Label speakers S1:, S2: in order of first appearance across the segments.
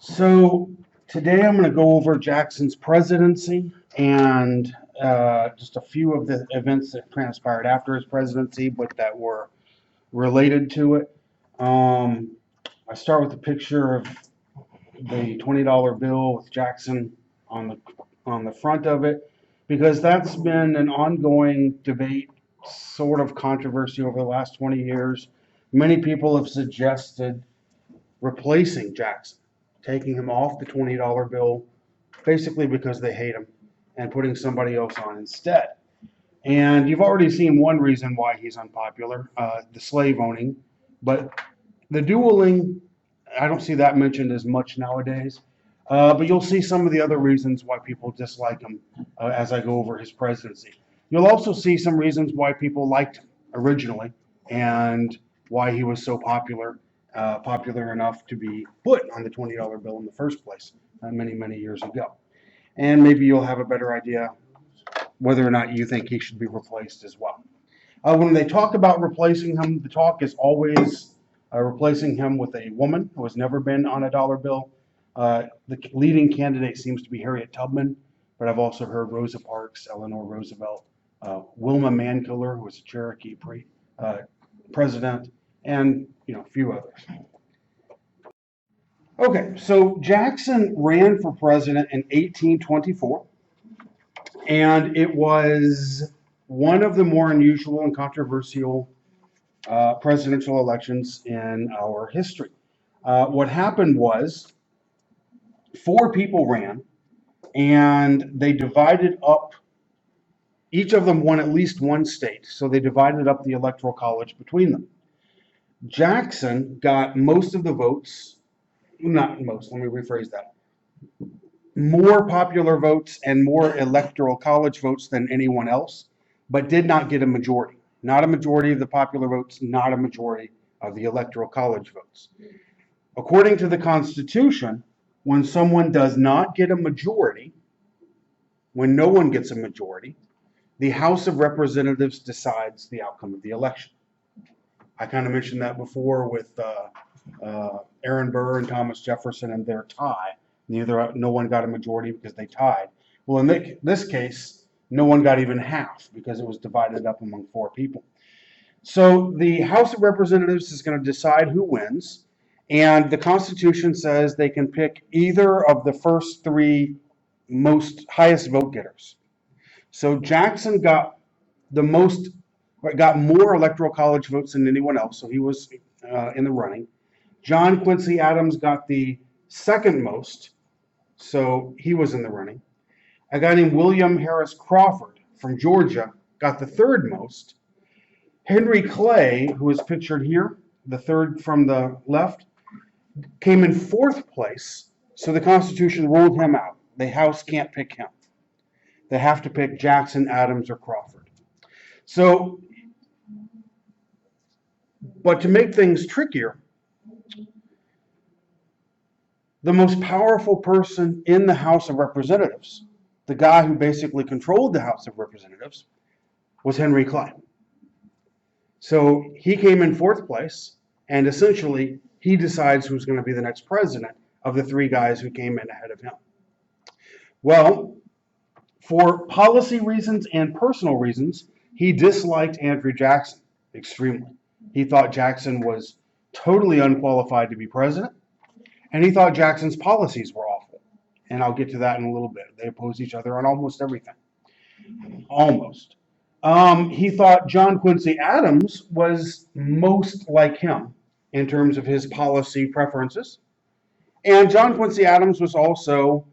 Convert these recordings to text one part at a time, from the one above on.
S1: So today I'm going to go over Jackson's presidency and just a few of the events that transpired after his presidency, but that were related to it. Um, I start with a picture of the $20 bill with Jackson on the front of it, because that's been an ongoing debate, sort of controversy over the last 20 years. Many people have suggested replacing Jackson, taking him off the $20 bill, basically because they hate him, and putting somebody else on instead. And you've already seen one reason why he's unpopular, the slave owning, but the dueling, I don't see that mentioned as much nowadays. But you'll see some of the other reasons why people dislike him as I go over his presidency. You'll also see some reasons why people liked him originally and why he was so popular enough to be put on the $20 bill in the first place many, many years ago. And maybe you'll have a better idea whether or not you think he should be replaced as well. When they talk about replacing him, the talk is always replacing him with a woman who has never been on a dollar bill. The leading candidate seems to be Harriet Tubman, but I've also heard Rosa Parks, Eleanor Roosevelt, Wilma Mankiller, who was a Cherokee president, and a few others. Okay, so Jackson ran for president in 1824, and it was one of the more unusual and controversial presidential elections in our history. What happened was 4 people ran, and they divided up. Each of them won at least one state, so they divided up the electoral college between them. Jackson got most of the votes, not most, let me rephrase that, more popular votes and more electoral college votes than anyone else, but did not get a majority. Not a majority of the popular votes, not a majority of the electoral college votes. According to the Constitution, when someone does not get a majority, when no one gets a majority, the House of Representatives decides the outcome of the election. I kind of mentioned that before with Aaron Burr and Thomas Jefferson and their tie. No one got a majority because they tied. Well, in this case, no one got even half because it was divided up among 4 people. So the House of Representatives is going to decide who wins, and the Constitution says they can pick either of the first 3 highest vote getters. So Jackson got more electoral college votes than anyone else, so he was in the running. John Quincy Adams got the second most, so he was in the running. A guy named William Harris Crawford from Georgia got the third most. Henry Clay, who is pictured here, the third from the left, came in 4th place, so the Constitution ruled him out. The House can't pick him. They have to pick Jackson, Adams, or Crawford. So, but to make things trickier, the most powerful person in the House of Representatives, the guy who basically controlled the House of Representatives, was Henry Clay. So he came in 4th place, and essentially he decides who's going to be the next president of the 3 guys who came in ahead of him. Well, for policy reasons and personal reasons, he disliked Andrew Jackson extremely. He thought Jackson was totally unqualified to be president, and he thought Jackson's policies were awful. And I'll get to that in a little bit. They oppose each other on almost everything. Almost. He thought John Quincy Adams was most like him in terms of his policy preferences. And John Quincy Adams was also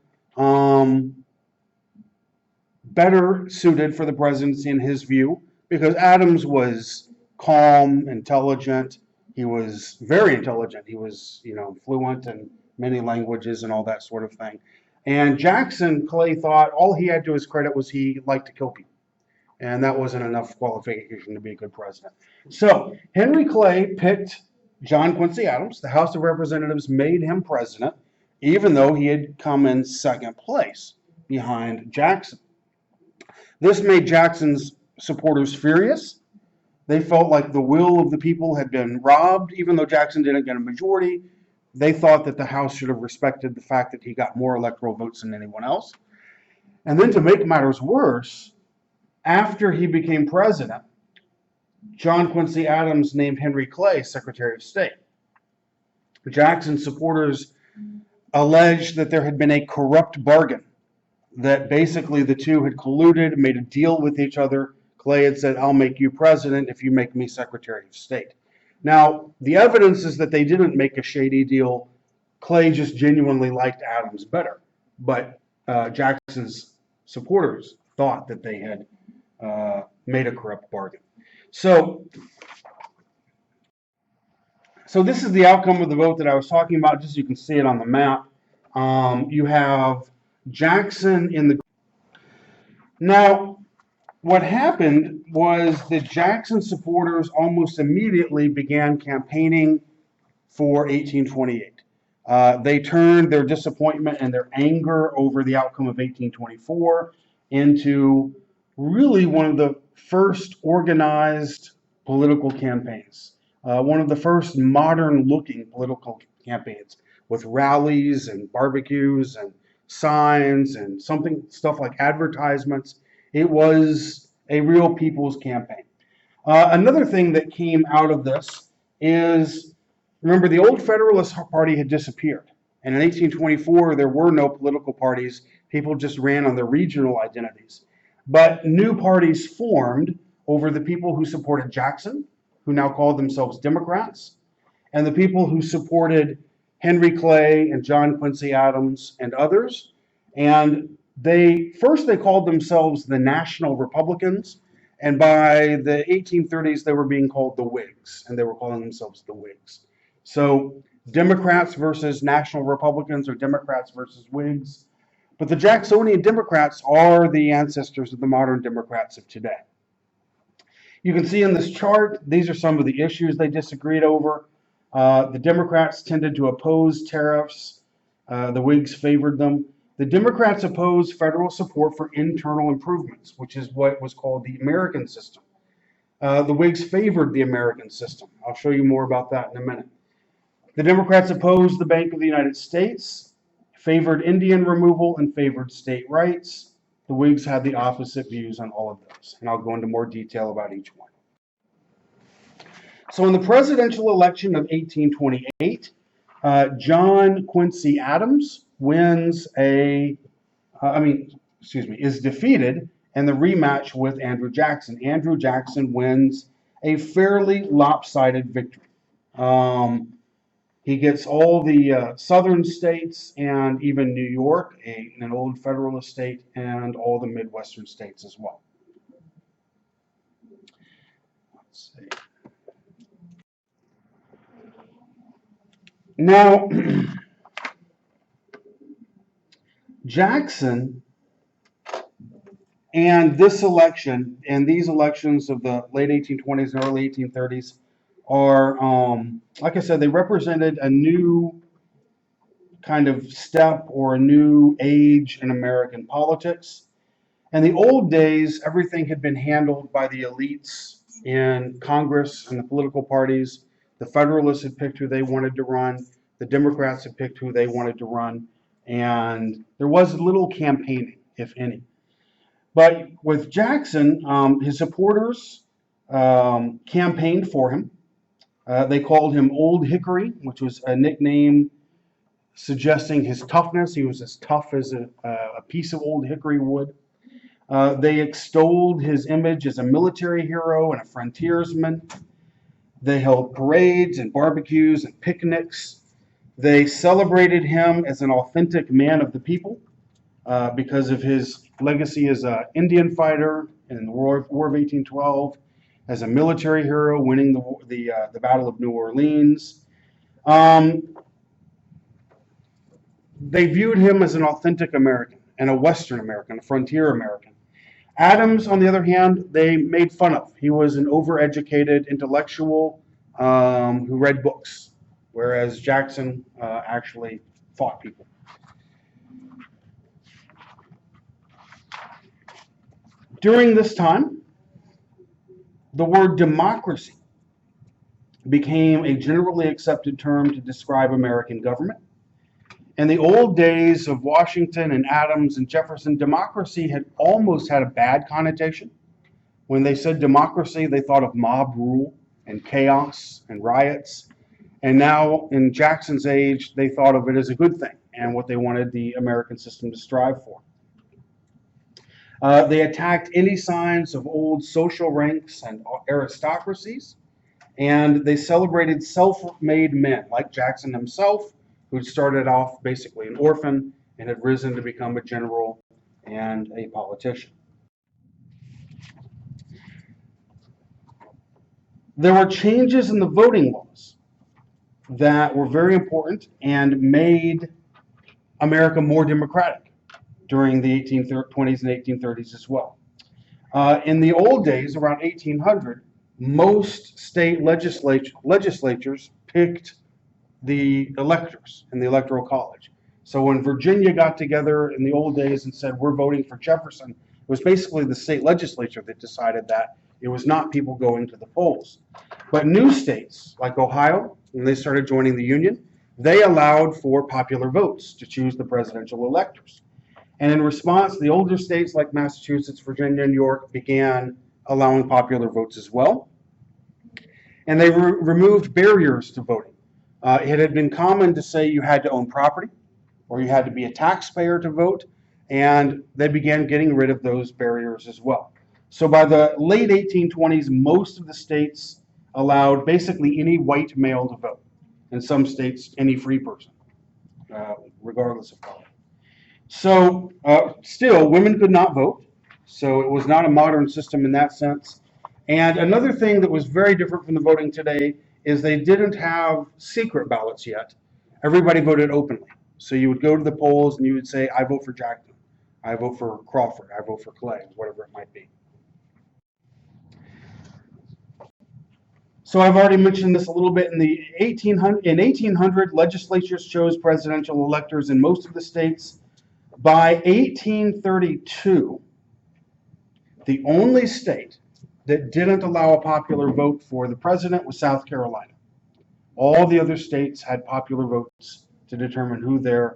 S1: better suited for the presidency in his view, because Adams was calm, intelligent. He was very intelligent. He was, fluent in many languages and all that sort of thing. And Jackson, Clay thought all he had to his credit was he liked to kill people. And that wasn't enough qualification to be a good president. So Henry Clay picked John Quincy Adams. The House of Representatives made him president, even though he had come in 2nd place behind Jackson. This made Jackson's supporters furious. They felt like the will of the people had been robbed, even though Jackson didn't get a majority. They thought that the House should have respected the fact that he got more electoral votes than anyone else. And then to make matters worse, after he became president, John Quincy Adams named Henry Clay Secretary of State. Jackson supporters alleged that there had been a corrupt bargain, that basically the two had colluded, made a deal with each other. Clay had said, I'll make you president if you make me Secretary of State. Now, the evidence is that they didn't make a shady deal. Clay just genuinely liked Adams better. But Jackson's supporters thought that they had made a corrupt bargain. So this is the outcome of the vote that I was talking about, just so you can see it on the map. You have Jackson in the... Now, what happened was that Jackson supporters almost immediately began campaigning for 1828. They turned their disappointment and their anger over the outcome of 1824 into really one of the first organized political campaigns. One of the first modern-looking political campaigns with rallies and barbecues and signs and stuff like advertisements. It was a real people's campaign. Another thing that came out of this is, remember, the old Federalist Party had disappeared. And in 1824, there were no political parties. People just ran on their regional identities. But new parties formed over the people who supported Jackson, who now called themselves Democrats, and the people who supported Henry Clay and John Quincy Adams and others. And they called themselves the National Republicans, and by the 1830s they were being called the Whigs, and they were calling themselves the Whigs. So Democrats versus National Republicans, or Democrats versus Whigs. But the Jacksonian Democrats are the ancestors of the modern Democrats of today. You can see in this chart, these are some of the issues they disagreed over. The Democrats tended to oppose tariffs. The Whigs favored them. The Democrats opposed federal support for internal improvements, which is what was called the American system. The Whigs favored the American system. I'll show you more about that in a minute. The Democrats opposed the Bank of the United States, favored Indian removal, and favored state rights. The Whigs had the opposite views on all of those, and I'll go into more detail about each one. So in the presidential election of 1828, John Quincy Adams is defeated in the rematch with Andrew Jackson. Andrew Jackson wins a fairly lopsided victory. He gets all the southern states and even New York, an old Federalist state, and all the Midwestern states as well. Let's see. Now, Jackson and this election and these elections of the late 1820s and early 1830s are, like I said, they represented a new kind of step or a new age in American politics. In the old days, everything had been handled by the elites in Congress and the political parties. The Federalists had picked who they wanted to run. The Democrats had picked who they wanted to run. And there was little campaigning, if any. But with Jackson, his supporters campaigned for him. They called him Old Hickory, which was a nickname suggesting his toughness. He was as tough as a piece of old hickory wood. They extolled his image as a military hero and a frontiersman. They held parades and barbecues and picnics. They celebrated him as an authentic man of the people because of his legacy as an Indian fighter in the War of 1812, as a military hero winning the Battle of New Orleans. They viewed him as an authentic American and a Western American, a frontier American. Adams, on the other hand, they made fun of. He was an overeducated intellectual who read books, whereas Jackson actually fought people. During this time, the word democracy became a generally accepted term to describe American government. In the old days of Washington and Adams and Jefferson, democracy had almost had a bad connotation. When they said democracy, they thought of mob rule and chaos and riots. And now, in Jackson's age, they thought of it as a good thing and what they wanted the American system to strive for. They attacked any signs of old social ranks and aristocracies, and they celebrated self-made men like Jackson himself, who started off basically an orphan and had risen to become a general and a politician. There were changes in the voting laws that were very important and made America more democratic during the 1820s and 1830s as well. In the old days, around 1800, most state legislatures picked the electors in the Electoral College. So when Virginia got together in the old days and said, we're voting for Jefferson, it was basically the state legislature that decided that. It was not people going to the polls. But new states like Ohio, when they started joining the Union, they allowed for popular votes to choose the presidential electors. And in response, the older states like Massachusetts, Virginia, and New York began allowing popular votes as well. And they removed barriers to voting. It had been common to say you had to own property or you had to be a taxpayer to vote, and they began getting rid of those barriers as well. So by the late 1820s, most of the states allowed basically any white male to vote. In some states, any free person, regardless of color. So still, women could not vote. So it was not a modern system in that sense. And another thing that was very different from the voting today is they didn't have secret ballots yet. Everybody voted openly. So you would go to the polls and you would say, I vote for Jackson, I vote for Crawford, I vote for Clay, whatever it might be. So I've already mentioned this a little bit. In 1800, legislatures chose presidential electors in most of the states. By 1832, the only state that didn't allow a popular vote for the president was South Carolina. All the other states had popular votes to determine who they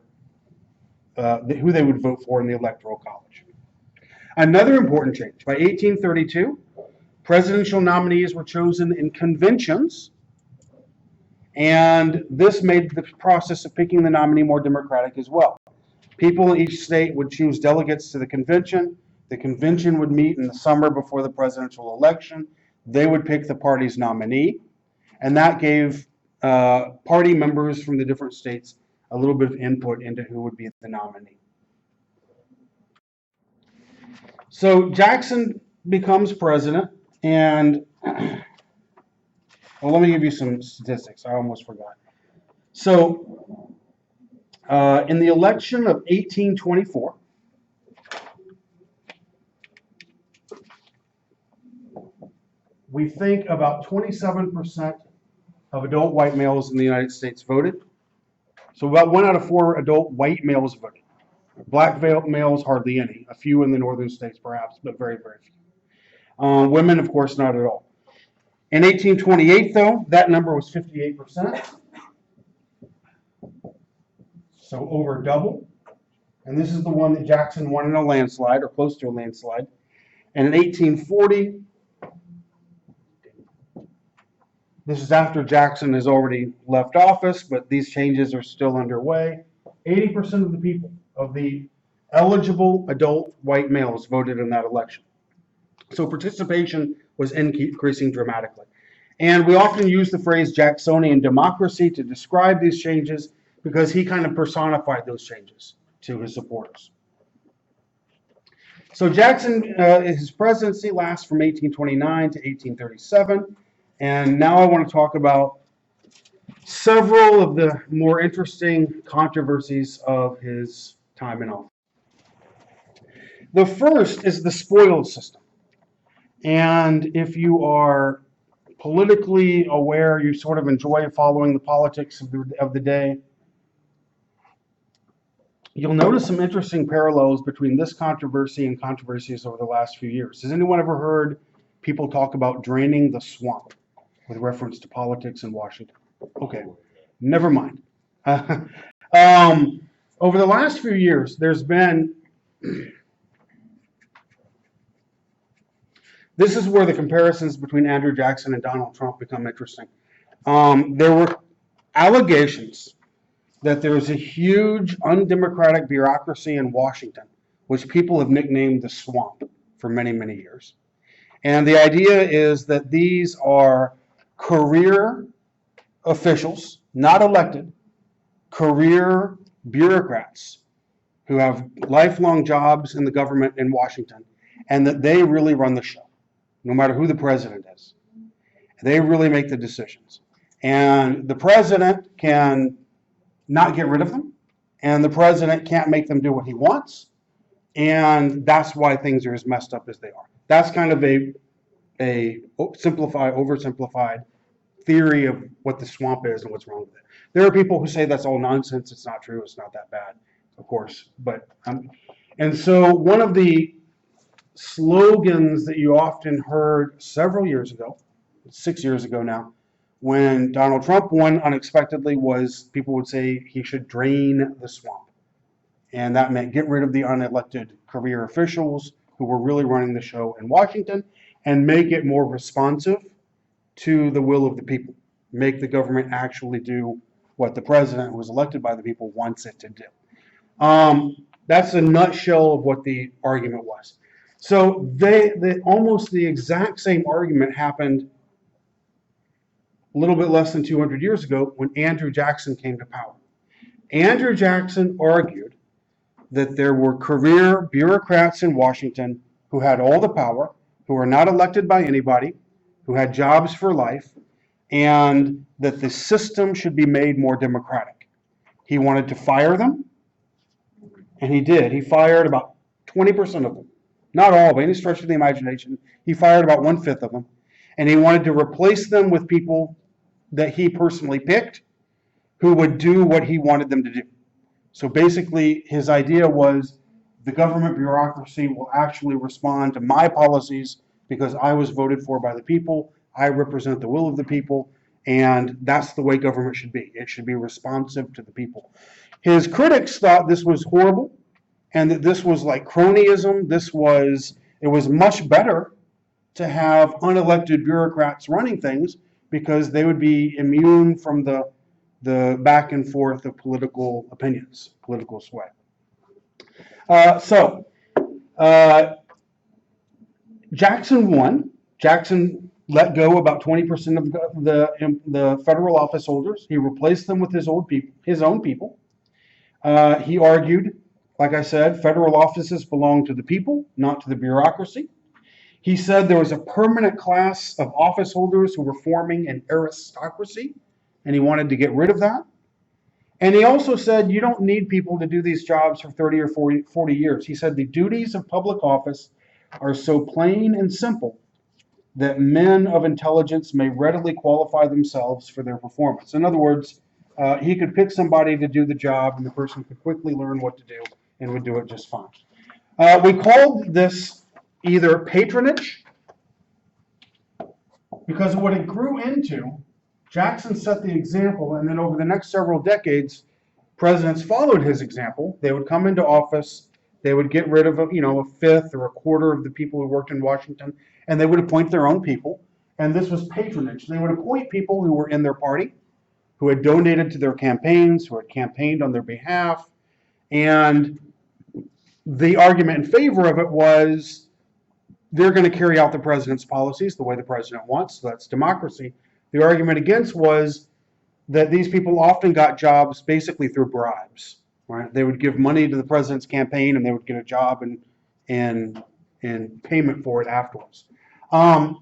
S1: would vote for in the Electoral College. Another important change, by 1832, presidential nominees were chosen in conventions, and this made the process of picking the nominee more democratic as well. People in each state would choose delegates to the convention. The convention would meet in the summer before the presidential election. They would pick the party's nominee, and that gave party members from the different states a little bit of input into who would be the nominee. So Jackson becomes president, and well, let me give you some statistics. I almost forgot. So in the election of 1824, we think about 27% of adult white males in the United States voted. So about 1 out of 4 adult white males voted. Black males, hardly any. A few in the northern states perhaps, but very, very few. Women, of course, not at all. In 1828, though, that number was 58%. So over double. And this is the one that Jackson won in a landslide, or close to a landslide. And in 1840, this is after Jackson has already left office, but these changes are still underway. 80% of the people, of the eligible adult white males, voted in that election. So participation was increasing dramatically. And we often use the phrase Jacksonian democracy to describe these changes because he kind of personified those changes to his supporters. So Jackson, his presidency lasts from 1829 to 1837. And now I want to talk about several of the more interesting controversies of his time in office. The first is the spoils system. And if you are politically aware, you sort of enjoy following the politics of the day, you'll notice some interesting parallels between this controversy and controversies over the last few years. Has anyone ever heard people talk about draining the swamp? with reference to politics in Washington. Okay, never mind. Over the last few years, there's been, this is where the comparisons between Andrew Jackson and Donald Trump become interesting. There were allegations that there is a huge undemocratic bureaucracy in Washington, which people have nicknamed the swamp for many, many years. And the idea is that these are career officials, not elected, career bureaucrats who have lifelong jobs in the government in Washington, and that they really run the show, no matter who the president is. They really make the decisions. And the president can not get rid of them, and the president can't make them do what he wants, and that's why things are as messed up as they are. That's kind of a oversimplified theory of what the swamp is and what's wrong with it. There are people who say that's all nonsense, it's not true, it's not that bad, of course. But and so one of the slogans that you often heard several years ago, 6 years ago now, when Donald Trump won unexpectedly, was people would say he should drain the swamp. And that meant get rid of the unelected career officials who were really running the show in Washington and make it more responsive to the will of the people. Make the government actually do what the president who was elected by the people wants it to do. That's a nutshell of what the argument was. So almost the exact same argument happened a little bit less than 200 years ago when Andrew Jackson came to power. Andrew Jackson argued that there were career bureaucrats in Washington who had all the power, who were not elected by anybody, who had jobs for life, and that the system should be made more democratic. He wanted to fire them, and he did. He fired about 20% of them. Not all, by any stretch of the imagination. He fired about 1/5 of them, and he wanted to replace them with people that he personally picked who would do what he wanted them to do. So basically, his idea was the government bureaucracy will actually respond to my policies because I was voted for by the people, I represent the will of the people, and that's the way government should be. It should be responsive to the people. His critics thought this was horrible and that this was like cronyism. It was much better to have unelected bureaucrats running things because they would be immune from the back and forth of political opinions, political sway. Jackson won. Jackson let go about 20% of the federal office holders. He replaced them with his own people. He argued, like I said, federal offices belong to the people, not to the bureaucracy. He said there was a permanent class of office holders who were forming an aristocracy, and he wanted to get rid of that. And he also said you don't need people to do these jobs for 30 or 40 years. He said the duties of public office are so plain and simple that men of intelligence may readily qualify themselves for their performance. In other words, he could pick somebody to do the job, and the person could quickly learn what to do and would do it just fine. We called this either patronage, because what it grew into, Jackson set the example, and then over the next several decades, presidents followed his example. They would come into office, they would get rid of a fifth or a quarter of the people who worked in Washington, and they would appoint their own people. And this was patronage. They would appoint people who were in their party, who had donated to their campaigns, who had campaigned on their behalf. And the argument in favor of it was they're going to carry out the president's policies the way the president wants. So that's democracy. The argument against was that these people often got jobs basically through bribes. Right? They would give money to the president's campaign, and they would get a job and payment for it afterwards. And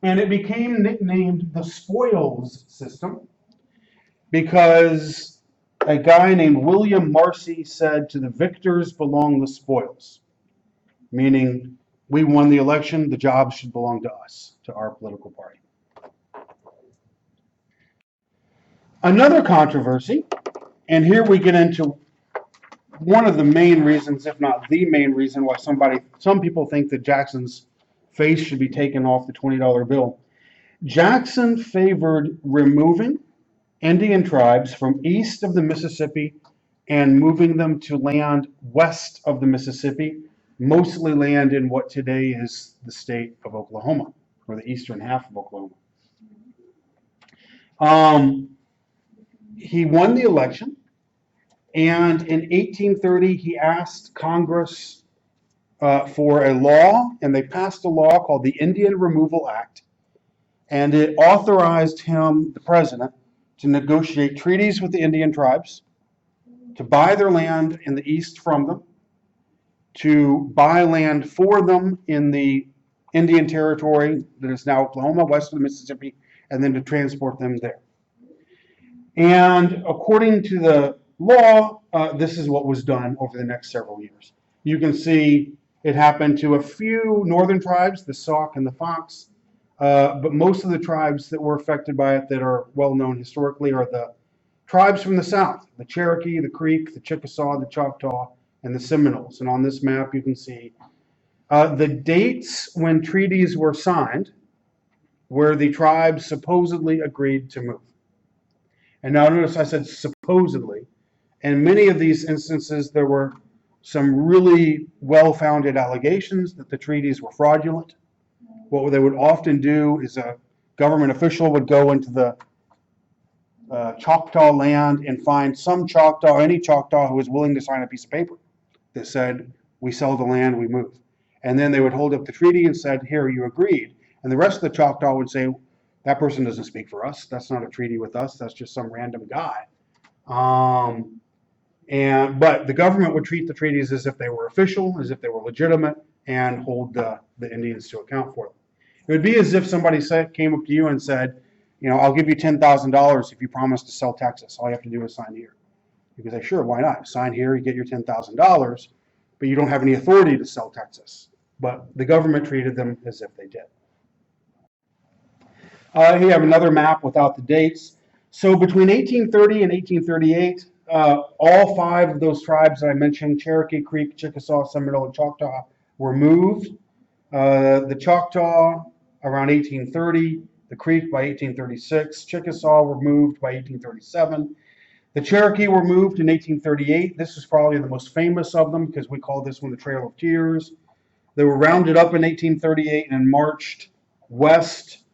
S1: it became nicknamed the spoils system because a guy named William Marcy said, "To the victors belong the spoils," meaning we won the election, the jobs should belong to us, to our political party. Another controversy, and here we get into one of the main reasons, if not the main reason, why some people think that Jackson's face should be taken off the $20 bill. Jackson favored removing Indian tribes from east of the Mississippi and moving them to land west of the Mississippi, mostly land in what today is the state of Oklahoma, or the eastern half of Oklahoma. He won the election, and in 1830 he asked Congress for a law, and they passed a law called the Indian Removal Act, and it authorized him, the president, to negotiate treaties with the Indian tribes, to buy their land in the east from them, to buy land for them in the Indian Territory that is now Oklahoma, west of the Mississippi, and then to transport them there. And according to the law, this is what was done over the next several years. You can see it happened to a few northern tribes, the Sauk and the Fox, but most of the tribes that were affected by it that are well known historically are the tribes from the south, the Cherokee, the Creek, the Chickasaw, the Choctaw, and the Seminoles. And on this map you can see the dates when treaties were signed where the tribes supposedly agreed to move. And now notice I said supposedly. In many of these instances there were some really well-founded allegations that the treaties were fraudulent. What they would often do is a government official would go into the Choctaw land and find some Choctaw, any Choctaw who was willing to sign a piece of paper that said, we sell the land, we move. And then they would hold up the treaty and said, here, you agreed. And the rest of the Choctaw would say, that person doesn't speak for us. That's not a treaty with us. That's just some random guy. But the government would treat the treaties as if they were official, as if they were legitimate, and hold the Indians to account for them. It would be as if somebody came up to you and said, I'll give you $10,000 if you promise to sell Texas. All you have to do is sign here. You can say, sure, why not? Sign here, you get your $10,000, but you don't have any authority to sell Texas. But the government treated them as if they did. Here you have another map without the dates. So between 1830 and 1838, all five of those tribes that I mentioned, Cherokee, Creek, Chickasaw, Seminole, and Choctaw, were moved. The Choctaw around 1830, the Creek by 1836, Chickasaw were moved by 1837. The Cherokee were moved in 1838. This is probably the most famous of them because we call this one the Trail of Tears. They were rounded up in 1838 and marched west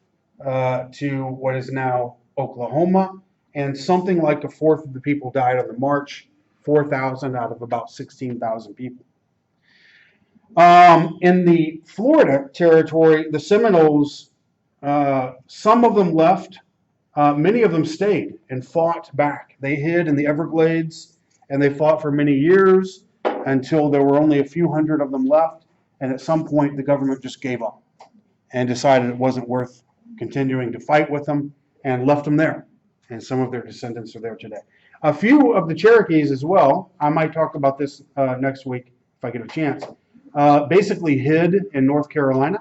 S1: to what is now Oklahoma, and something like a fourth of the people died on the march, 4,000 out of about 16,000 people. In the Florida territory, the Seminoles, some of them left, many of them stayed and fought back. They hid in the Everglades and they fought for many years until there were only a few hundred of them left, and at some point the government just gave up and decided it wasn't worth continuing to fight with them and left them there, and some of their descendants are there today. A few of the Cherokees as well, I might talk about this next week if I get a chance, basically hid in North Carolina,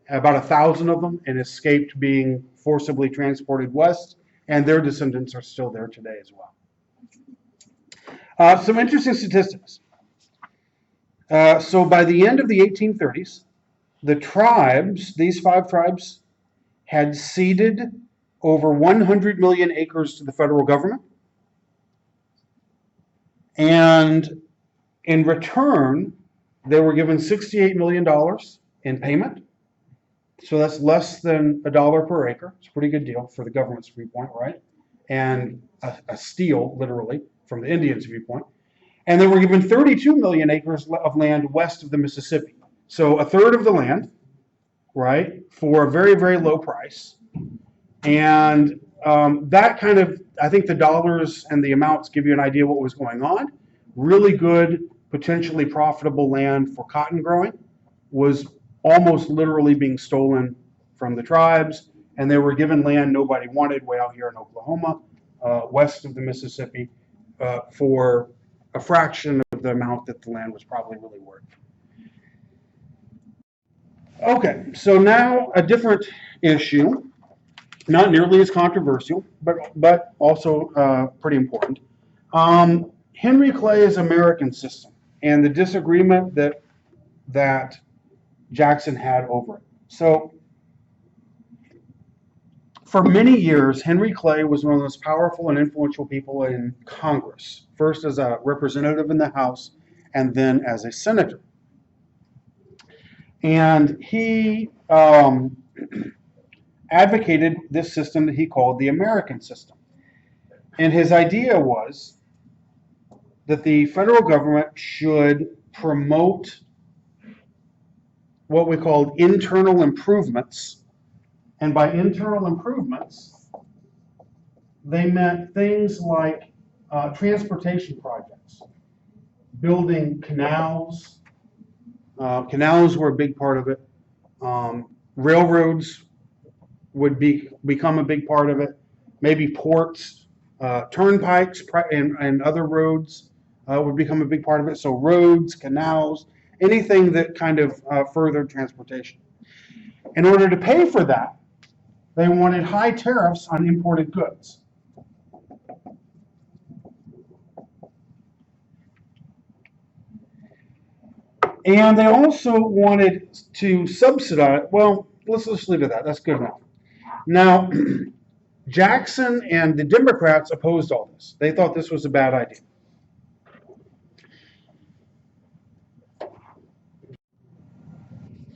S1: about 1,000 of them, and escaped being forcibly transported west, and their descendants are still there today as well. Some interesting statistics. So by the end of the 1830s, the tribes, these five tribes, had ceded over 100 million acres to the federal government. And in return, they were given $68 million in payment. So that's less than $1 per acre. It's a pretty good deal for the government's viewpoint, right? And a steal, literally, from the Indians' viewpoint. And they were given 32 million acres of land west of the Mississippi. So a third of the land, right, for a very, very low price. And that kind of, I think the dollars and the amounts give you an idea what was going on. Really good, potentially profitable land for cotton growing was almost literally being stolen from the tribes, and they were given land nobody wanted way out here in Oklahoma, west of the Mississippi, for a fraction of the amount that the land was probably really worth. Okay, so now a different issue, not nearly as controversial, but also pretty important. Henry Clay's American system and the disagreement that, Jackson had over it. So For many years, Henry Clay was one of the most powerful and influential people in Congress, first as a representative in the House and then as a senator. And he advocated this system that he called the American system. And his idea was that the federal government should promote what we called internal improvements. And by internal improvements, they meant things like transportation projects, building canals. Canals were a big part of it. Railroads would become a big part of it. Maybe ports, turnpikes, and other roads would become a big part of it. So roads, canals, anything that kind of furthered transportation. In order to pay for that, they wanted high tariffs on imported goods. And they also wanted to subsidize, well, let's just leave it at that. That's good enough. Now, Jackson and the Democrats opposed all this. They thought this was a bad idea.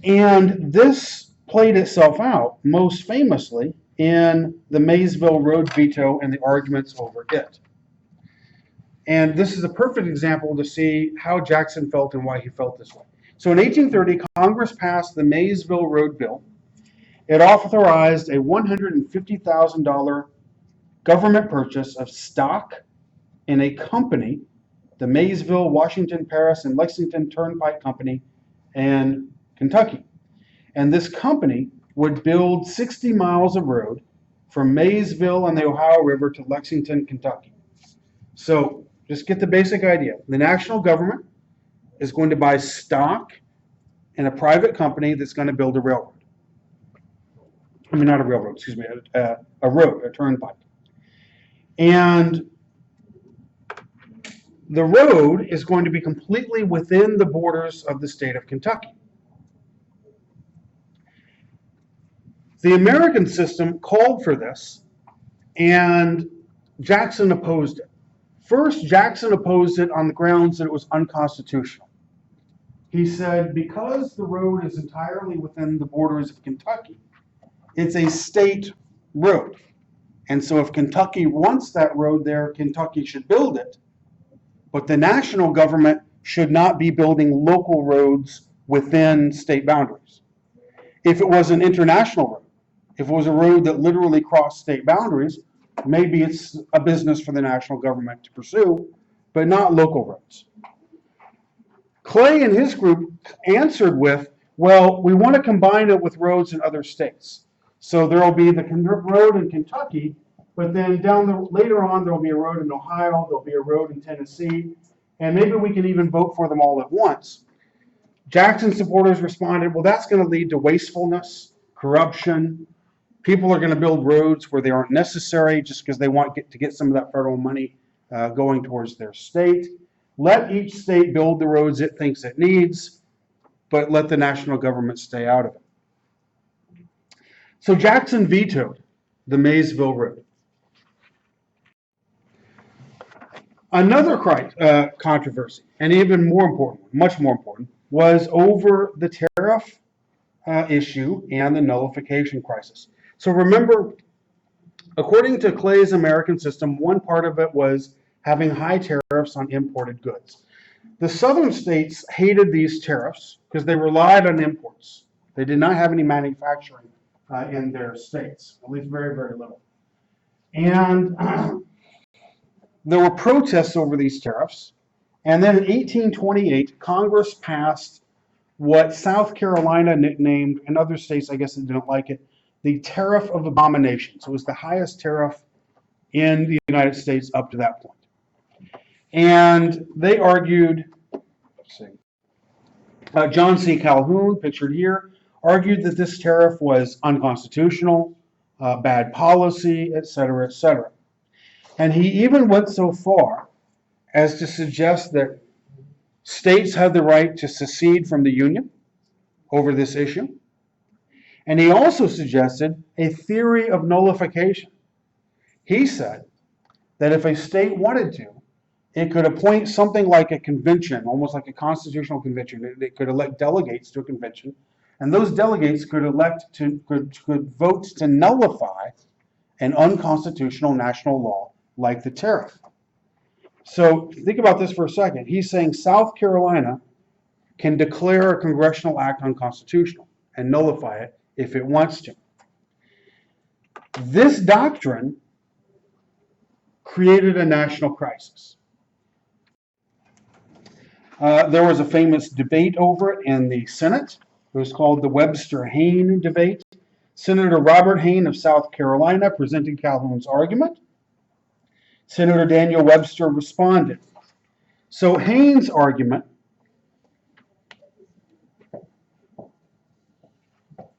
S1: And this played itself out most famously in the Maysville Road veto and the arguments over it. And this is a perfect example to see how Jackson felt and why he felt this way. So in 1830, Congress passed the Maysville Road Bill. It authorized a $150,000 government purchase of stock in a company, the Maysville, Washington, Paris, and Lexington Turnpike Company in Kentucky. And this company would build 60 miles of road from Maysville on the Ohio River to Lexington, Kentucky. So just get the basic idea. The national government is going to buy stock in a private company that's going to build a railroad. I mean, not a railroad, excuse me, a road, a turnpike. And the road is going to be completely within the borders of the state of Kentucky. The American system called for this, and Jackson opposed it. First, Jackson opposed it on the grounds that it was unconstitutional. He said, because the road is entirely within the borders of Kentucky, it's a state road. And so if Kentucky wants that road there, Kentucky should build it. But the national government should not be building local roads within state boundaries. If it was an international road, if it was a road that literally crossed state boundaries, maybe it's a business for the national government to pursue, but not local roads. Clay and his group answered with, well, we want to combine it with roads in other states. So there will be the road in Kentucky, but then later on there will be a road in Ohio, there will be a road in Tennessee, and maybe we can even vote for them all at once. Jackson's supporters responded, well, that's going to lead to wastefulness, corruption. People are going to build roads where they aren't necessary just because they want to get some of that federal money going towards their state. Let each state build the roads it thinks it needs, but let the national government stay out of it. So Jackson vetoed the Maysville Road. Another controversy, and even more important, much more important, was over the tariff issue and the nullification crisis. So remember, according to Clay's American system, one part of it was having high tariffs on imported goods. The southern states hated these tariffs because they relied on imports. They did not have any manufacturing in their states, at least very, very little. And there were protests over these tariffs. And then in 1828, Congress passed what South Carolina nicknamed, and other states, I guess, that didn't like it, the Tariff of Abomination. So it was the highest tariff in the United States up to that point. And they argued, John C. Calhoun, pictured here, argued that this tariff was unconstitutional, bad policy, etc., etc. And he even went so far as to suggest that states had the right to secede from the Union over this issue. And he also suggested a theory of nullification. He said that if a state wanted to, it could appoint something like a convention, almost like a constitutional convention. It could elect delegates to a convention, and those delegates could vote to nullify an unconstitutional national law like the tariff. So think about this for a second. He's saying South Carolina can declare a congressional act unconstitutional and nullify it if it wants to. This doctrine created a national crisis. There was a famous debate over it in the Senate. It was called the Webster-Hayne debate. Senator Robert Hayne of South Carolina presented Calhoun's argument. Senator Daniel Webster responded. So Hayne's argument,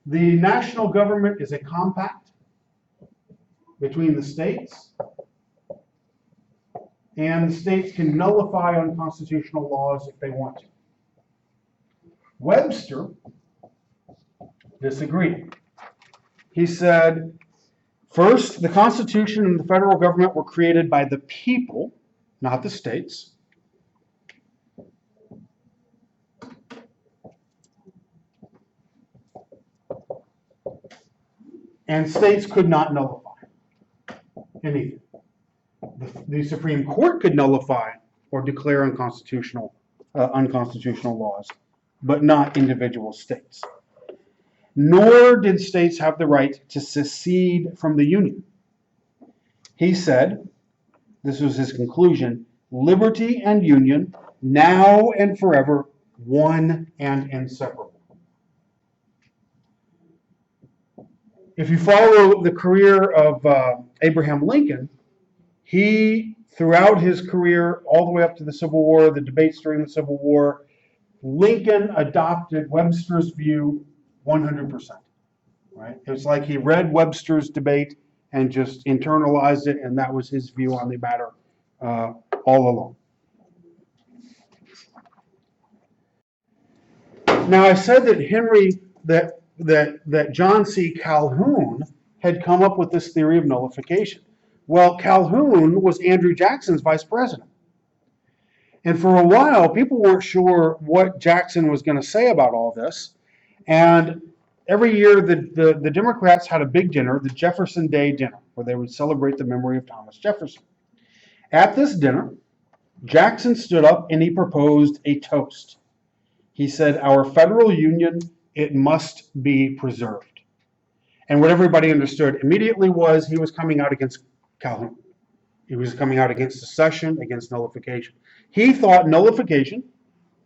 S1: the national government is a compact between the states, and the states can nullify unconstitutional laws if they want to. Webster disagreed. He said, first, the Constitution and the federal government were created by the people, not the states. And states could not nullify anything. The Supreme Court could nullify or declare unconstitutional laws, but not individual states. Nor did states have the right to secede from the Union. He said, this was his conclusion, liberty and union, now and forever, one and inseparable. If you follow the career of Abraham Lincoln, he, throughout his career, all the way up to the Civil War, the debates during the Civil War, Lincoln adopted Webster's view 100%. Right? It was like he read Webster's debate and just internalized it, and that was his view on the matter all along. Now, I said that John C. Calhoun had come up with this theory of nullification. Well, Calhoun was Andrew Jackson's vice president. And for a while, people weren't sure what Jackson was going to say about all this. And every year, the Democrats had a big dinner, the Jefferson Day dinner, where they would celebrate the memory of Thomas Jefferson. At this dinner, Jackson stood up and he proposed a toast. He said, "Our federal union, it must be preserved." And what everybody understood immediately was he was coming out against Calhoun. He was coming out against secession, against nullification. He thought nullification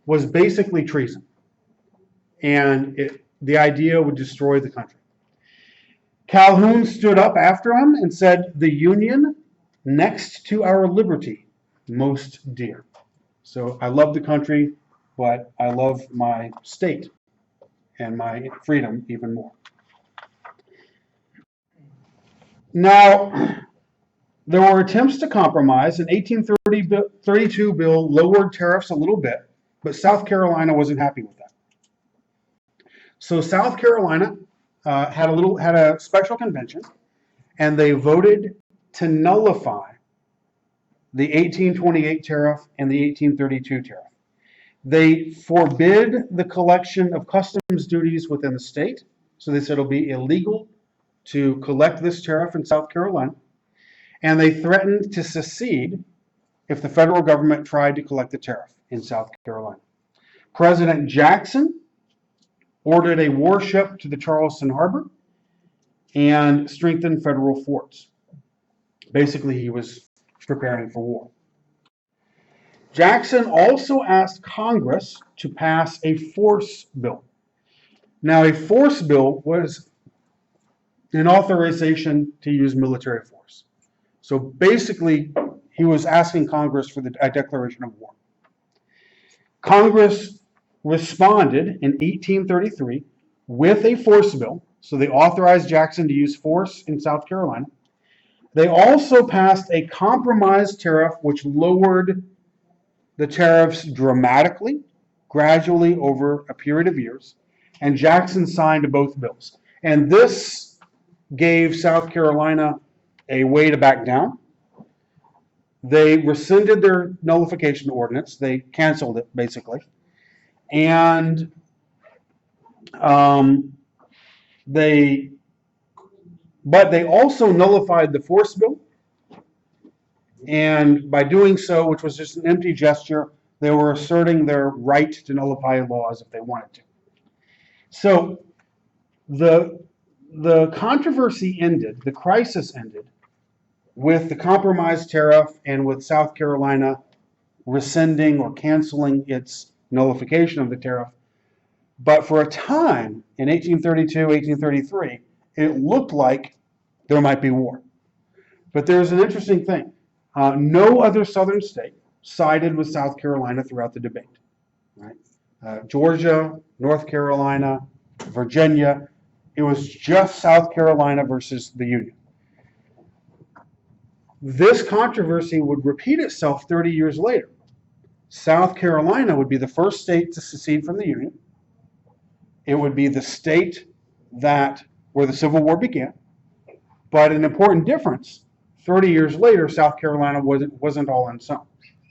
S1: was basically treason, and the idea would destroy the country. Calhoun stood up after him and said, "The Union, next to our liberty, most dear." So I love the country, but I love my state and my freedom even more. Now, there were attempts to compromise. An 1832 bill lowered tariffs a little bit, but South Carolina wasn't happy with that. So South Carolina had a special convention, and they voted to nullify the 1828 tariff and the 1832 tariff. They forbid the collection of customs duties within the state, so they said it'll be illegal to collect this tariff in South Carolina. And they threatened to secede if the federal government tried to collect the tariff in South Carolina. President Jackson ordered a warship to the Charleston Harbor and strengthened federal forts. Basically, he was preparing for war. Jackson also asked Congress to pass a force bill. Now, a force bill was an authorization to use military force. So basically, he was asking Congress for a declaration of war. Congress responded in 1833 with a force bill. So they authorized Jackson to use force in South Carolina. They also passed a compromise tariff, which lowered the tariffs dramatically, gradually over a period of years. And Jackson signed both bills. And this gave South Carolina a way to back down. They rescinded their nullification ordinance. They canceled it, basically. And they also nullified the force bill. And by doing so, which was just an empty gesture, they were asserting their right to nullify laws if they wanted to. So the controversy ended, the crisis ended, with the compromise tariff and with South Carolina rescinding or canceling its nullification of the tariff. But for a time, in 1832, 1833, it looked like there might be war. But there's an interesting thing. No other southern state sided with South Carolina throughout the debate. Right? Georgia, North Carolina, Virginia, it was just South Carolina versus the Union. This controversy would repeat itself 30 years later. South Carolina would be the first state to secede from the Union. It would be the state where the Civil War began. But an important difference, 30 years later, South Carolina wasn't all on its own.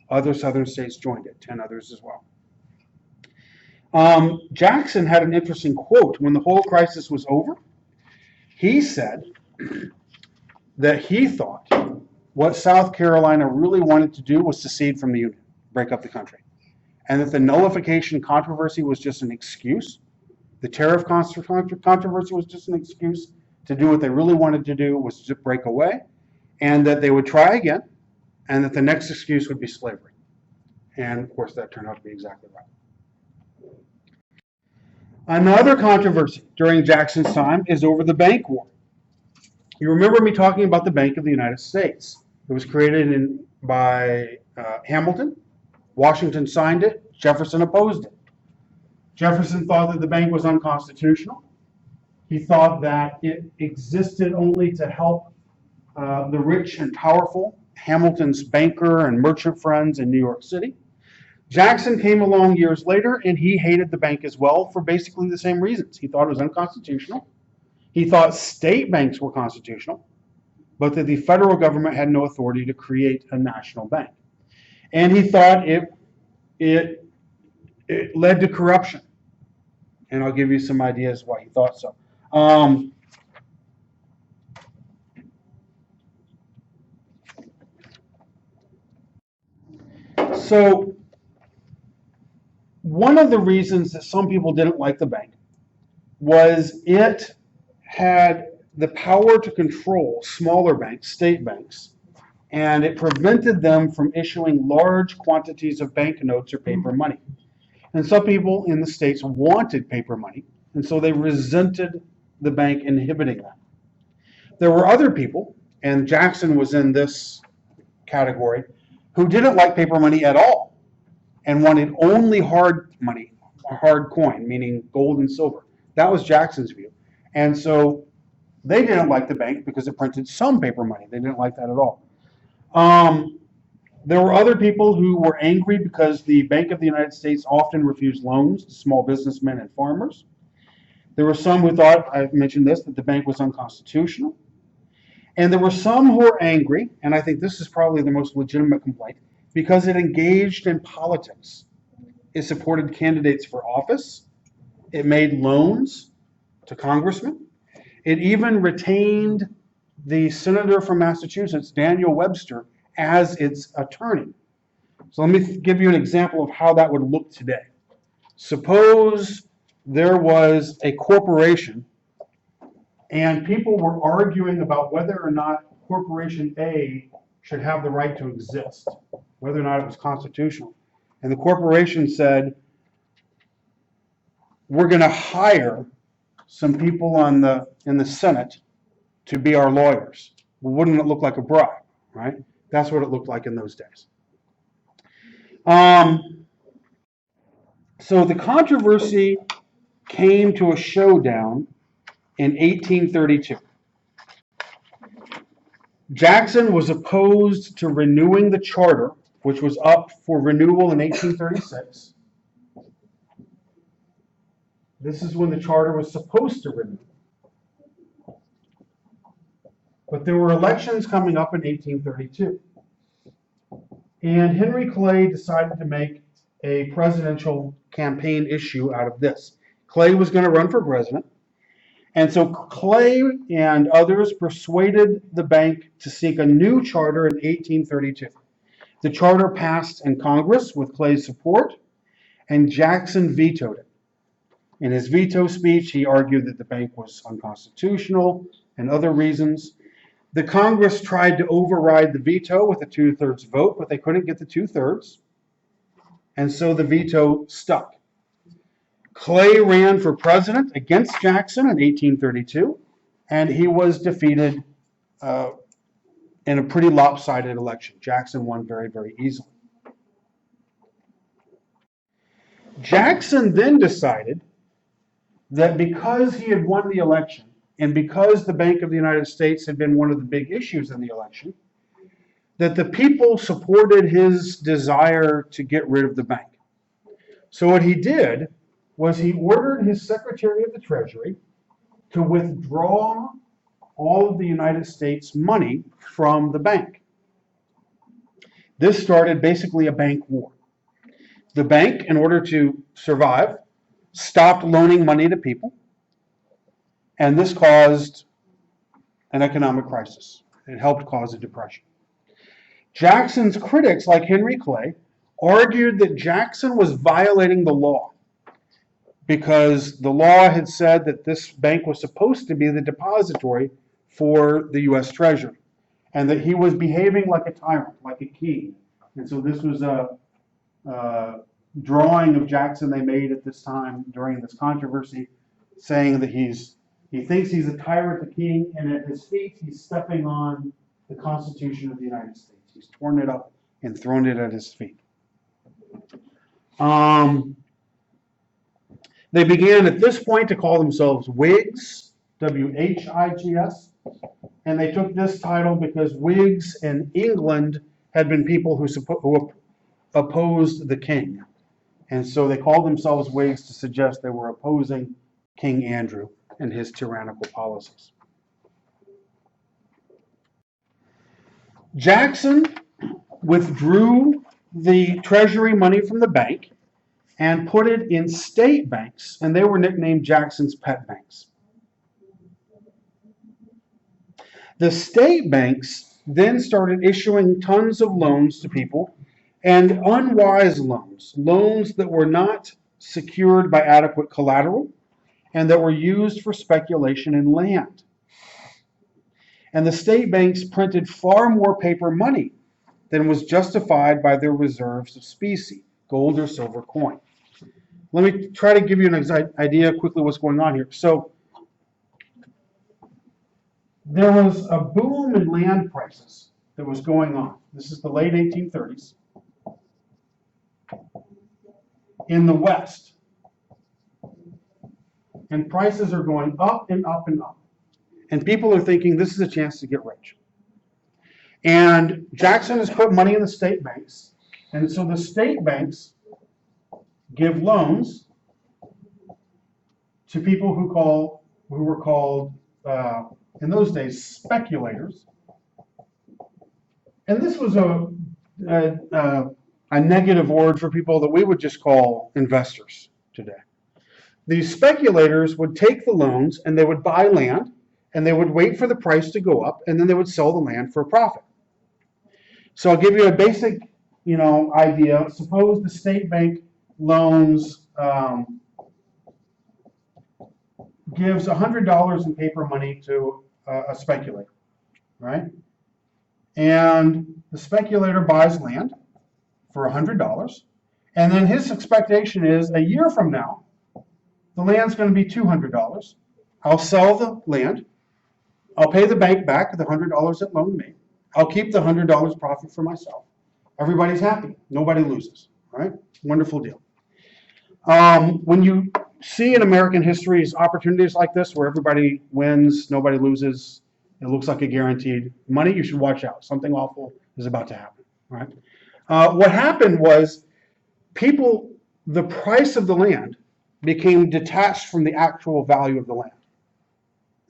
S1: Other southern states joined it, 10 others as well. Jackson had an interesting quote when the whole crisis was over. He said that he thought what South Carolina really wanted to do was secede from the Union, break up the country, and that the nullification controversy was just an excuse. The tariff controversy was just an excuse to do what they really wanted to do, was to break away, and that they would try again, and that the next excuse would be slavery. And of course, that turned out to be exactly right. Another controversy during Jackson's time is over the bank war. You remember me talking about the Bank of the United States. It was created by Hamilton. Washington signed it. Jefferson opposed it. Jefferson thought that the bank was unconstitutional. He thought that it existed only to help the rich and powerful, Hamilton's banker and merchant friends in New York City. Jackson came along years later, and he hated the bank as well for basically the same reasons. He thought it was unconstitutional. He thought state banks were constitutional, but that the federal government had no authority to create a national bank. And he thought it led to corruption. And I'll give you some ideas why he thought so. So one of the reasons that some people didn't like the bank was it had the power to control smaller banks, state banks, and it prevented them from issuing large quantities of banknotes or paper money. And some people in the states wanted paper money, and so they resented the bank inhibiting that. There were other people, and Jackson was in this category, who didn't like paper money at all and wanted only hard money, hard coin, meaning gold and silver. That was Jackson's view. And so they didn't like the bank because it printed some paper money. They didn't like that at all. There were other people who were angry because the Bank of the United States often refused loans to small businessmen and farmers. There were some who thought, I've mentioned this, that the bank was unconstitutional. And there were some who were angry, and I think this is probably the most legitimate complaint, because it engaged in politics. It supported candidates for office. It made loans to congressmen. It even retained the senator from Massachusetts, Daniel Webster, as its attorney. So let me give you an example of how that would look today. Suppose there was a corporation and people were arguing about whether or not Corporation A should have the right to exist, whether or not it was constitutional. And the corporation said, we're going to hire some people in the Senate to be our lawyers. Well, wouldn't it look like a bribe, right? That's what it looked like in those days. So the controversy came to a showdown in 1832. Jackson was opposed to renewing the charter, which was up for renewal in 1836. This is when the charter was supposed to renew. But there were elections coming up in 1832. And Henry Clay decided to make a presidential campaign issue out of this. Clay was going to run for president. And so Clay and others persuaded the bank to seek a new charter in 1832. The charter passed in Congress with Clay's support, and Jackson vetoed it. In his veto speech, he argued that the bank was unconstitutional and other reasons. The Congress tried to override the veto with a 2/3 vote, but they couldn't get the 2/3. And so the veto stuck. Clay ran for president against Jackson in 1832, and he was defeated in a pretty lopsided election. Jackson won very, very easily. Jackson then decided that because he had won the election, and because the Bank of the United States had been one of the big issues in the election, that the people supported his desire to get rid of the bank. So what he did was he ordered his Secretary of the Treasury to withdraw all of the United States money from the bank. This started basically a bank war. The bank, in order to survive, stopped loaning money to people, and this caused an economic crisis. It helped cause a depression. Jackson's critics, like Henry Clay, argued that Jackson was violating the law because the law had said that this bank was supposed to be the depository for the U.S. Treasury, and that he was behaving like a tyrant, like a king. And so this was a drawing of Jackson they made at this time during this controversy, saying that he thinks he's a tyrant, a king, and at his feet he's stepping on the Constitution of the United States. He's torn it up and thrown it at his feet. They began at this point to call themselves Whigs, W-H-I-G-S, and they took this title because Whigs in England had been people who opposed the king. And so they called themselves Whigs to suggest they were opposing King Andrew and his tyrannical policies. Jackson withdrew the treasury money from the bank and put it in state banks, and they were nicknamed Jackson's pet banks. The state banks then started issuing tons of loans to people, and unwise loans that were not secured by adequate collateral and that were used for speculation in land. And the state banks printed far more paper money than was justified by their reserves of specie, gold or silver coin. Let me try to give you an idea quickly what's going on here. So there was a boom in land prices that was going on. This is the late 1830s in the West. And prices are going up and up and up. And people are thinking this is a chance to get rich. And Jackson has put money in the state banks. And so the state banks give loans to people who were called in those days speculators. And this was a negative word for people that we would just call investors today. These speculators would take the loans and they would buy land and they would wait for the price to go up and then they would sell the land for a profit. So I'll give you a basic, idea. Suppose the state bank loans gives $100 in paper money to a speculator, right? And the speculator buys land for $100, and then his expectation is a year from now, the land's going to be $200. I'll sell the land. I'll pay the bank back the $100 it loaned me. I'll keep the $100 profit for myself. Everybody's happy. Nobody loses. All right? Wonderful deal. When you see in American history opportunities like this where everybody wins, nobody loses, it looks like a guaranteed money, you should watch out. Something awful is about to happen. All right? What happened was the price of the land became detached from the actual value of the land.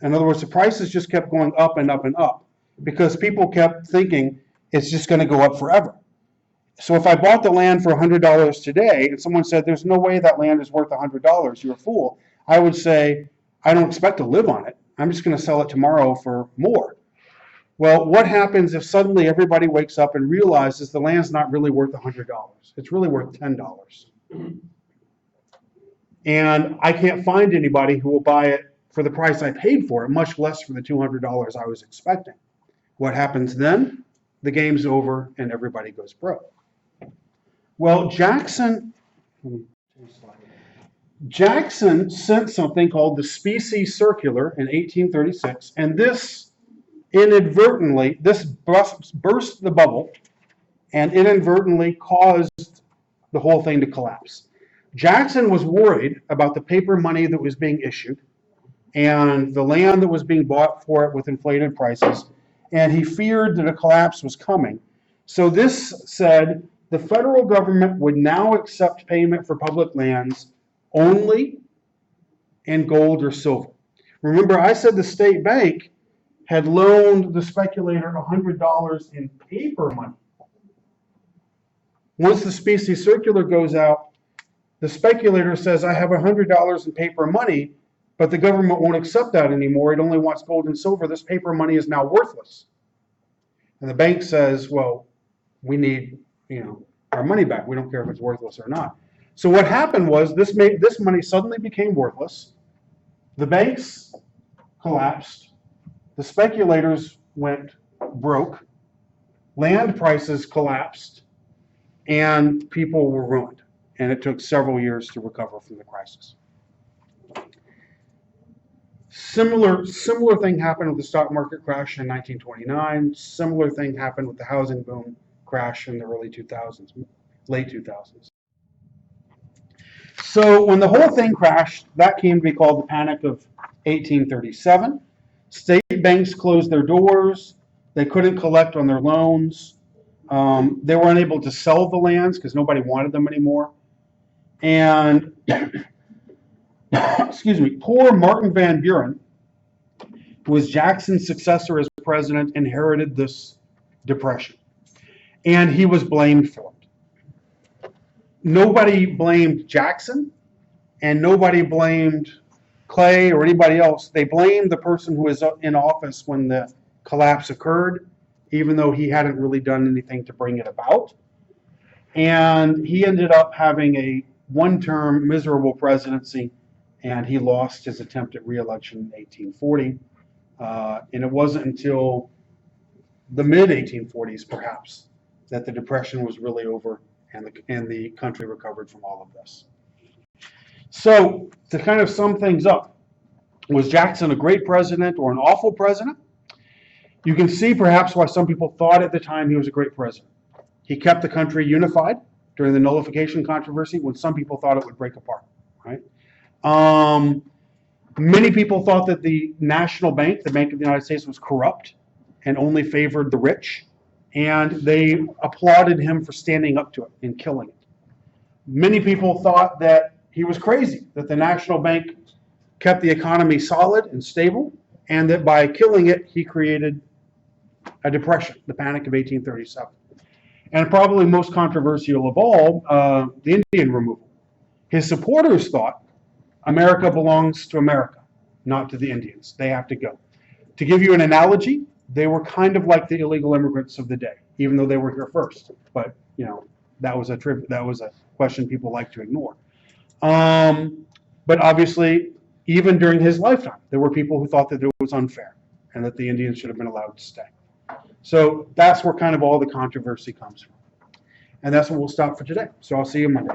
S1: In other words, the prices just kept going up and up and up. because people kept thinking it's just going to go up forever. So if I bought the land for $100 today and someone said, there's no way that land is worth $100, you're a fool, I would say, I don't expect to live on it. I'm just going to sell it tomorrow for more. Well, what happens if suddenly everybody wakes up and realizes the land's not really worth $100? It's really worth $10. And I can't find anybody who will buy it for the price I paid for it, much less for the $200 I was expecting. What happens then? The game's over and everybody goes broke. Well, Jackson sent something called the Specie Circular in 1836, and this inadvertently, this burst the bubble and inadvertently caused the whole thing to collapse. Jackson was worried about the paper money that was being issued and the land that was being bought for it with inflated prices, and he feared that a collapse was coming. So this said the federal government would now accept payment for public lands only in gold or silver. Remember, I said the state bank had loaned the speculator $100 in paper money. Once the Specie Circular goes out, the speculator says, I have $100 in paper money, but the government won't accept that anymore. It only wants gold and silver. This paper money is now worthless. And the bank says, well, we need, our money back. We don't care if it's worthless or not. So what happened was this money suddenly became worthless. The banks collapsed. The speculators went broke. Land prices collapsed, and people were ruined. And it took several years to recover from the crisis. Similar thing happened with the stock market crash in 1929. Similar thing happened with the housing boom crash in the early 2000s, late 2000s. So when the whole thing crashed, that came to be called the Panic of 1837. State banks closed their doors. They couldn't collect on their loans. They were unable to sell the lands because nobody wanted them anymore. And excuse me, poor Martin Van Buren, who was Jackson's successor as president, inherited this depression. And he was blamed for it. Nobody blamed Jackson, and nobody blamed Clay or anybody else. They blamed the person who was in office when the collapse occurred, even though he hadn't really done anything to bring it about. And he ended up having a one-term miserable presidency, and he lost his attempt at re-election in 1840. And it wasn't until the mid-1840s, perhaps, that the Depression was really over and the country recovered from all of this. So, to kind of sum things up, was Jackson a great president or an awful president? You can see perhaps why some people thought at the time he was a great president. He kept the country unified during the nullification controversy when some people thought it would break apart, right? Many people thought that the national bank, the Bank of the United States, was corrupt and only favored the rich, and they applauded him for standing up to it and killing it. Many people thought that he was crazy, that the national bank kept the economy solid and stable, and that by killing it, he created a depression, the Panic of 1837. And probably most controversial of all, the Indian removal. His supporters thought America belongs to America, not to the Indians. They have to go. To give you an analogy, they were kind of like the illegal immigrants of the day, even though they were here first. But that was a question people like to ignore. But obviously, even during his lifetime, there were people who thought that it was unfair and that the Indians should have been allowed to stay. So that's where kind of all the controversy comes from. And that's what we'll stop for today. So I'll see you Monday.